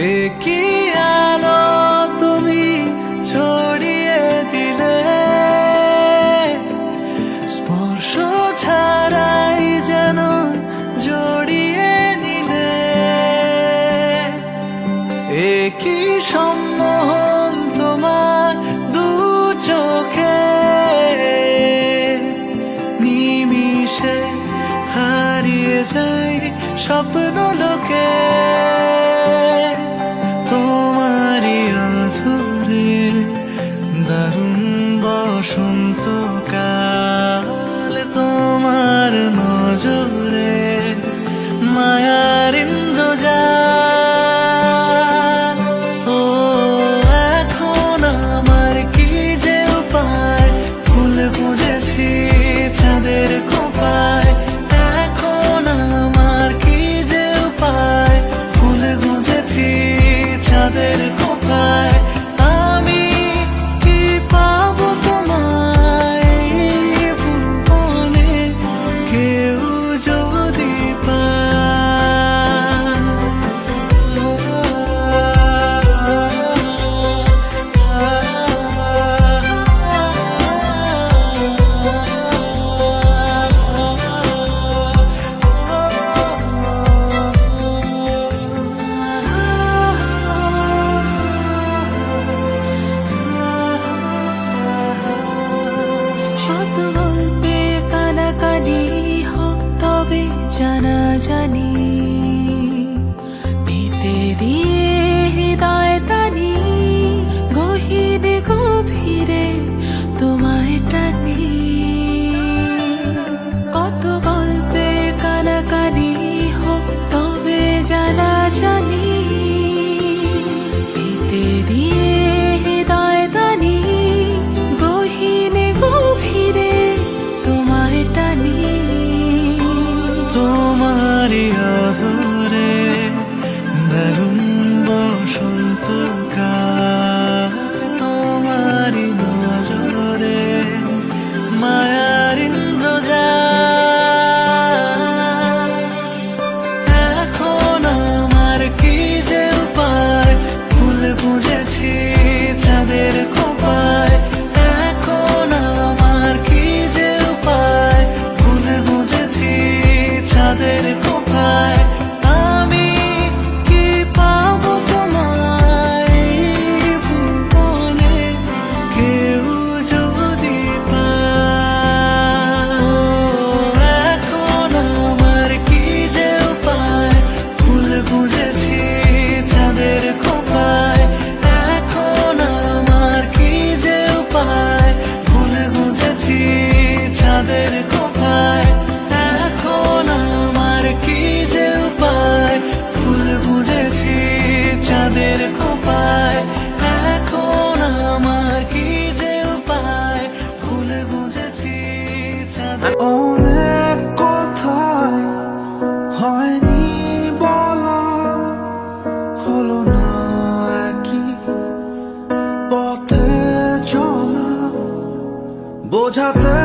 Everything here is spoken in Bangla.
একই আলো তুমি ছড়িয়ে দিলে, স্পর্শ ছাড়াই যেন জড়িয়ে নিলে। একই সম্মোহন তোমার দু চোখে, নিমিষে হারিয়ে যায় স্বপ্ন লোকে। তোমারই অধরে দারুণ বসন্তকাল, তোমার নজরে মায়ার ইন্দ্রজাল। ও এখন আমার কি যে উপায়, ফুল গুঁজেছি চাঁদের খোঁপায়। এখন আমার কি যে উপায়, ফুল গুঁজেছি চাঁদের খোঁপায়। আমি কি পাবো তোমায় ভুবনে, কেউ যদি শত গল্পে কানাকানি হোক তবে জানা জানি, পেতে দিয়ে হৃদয় টানি, গহীনে গভীরে তোমায় টানি। কত গল্পে কানাকানি হোক তবে জানা জানি, পেতে দিয়ে হৃদয় টানি, গহীনে গভীরে তোমায় টানি। তোমারই আদরে দারুণ বসন্তকাল, তোমারই নজরে মায়ার ইন্দ্রজাল। এখন আমার কি যে উপায়, ফুল গুঁজেছি চাঁদের খোঁপায়। এখন আমার কি যে উপায়, ফুল গুঁজেছি চাঁদের খোঁপায়। আমি কি পাবো তোমায় ভুবনে, কেউ যদি পায়। ও এখন আমার কি যে উপায়, ফুল গুঁজেছি চাঁদের খোঁপায়। এখন আমার কি যে উপায়, ফুল গুঁজেছি চাঁদের খোঁপায়। এখন আমার কি যে উপায়, ফুল গুঁজেছি চাঁদের খোঁপায়। এখন আমার কি যে উপায়, ফুল গুঁজেছি চাঁদের। অনেক কথাই হয়নি বলা, হলো না একই পথে চলা, বোঝাতে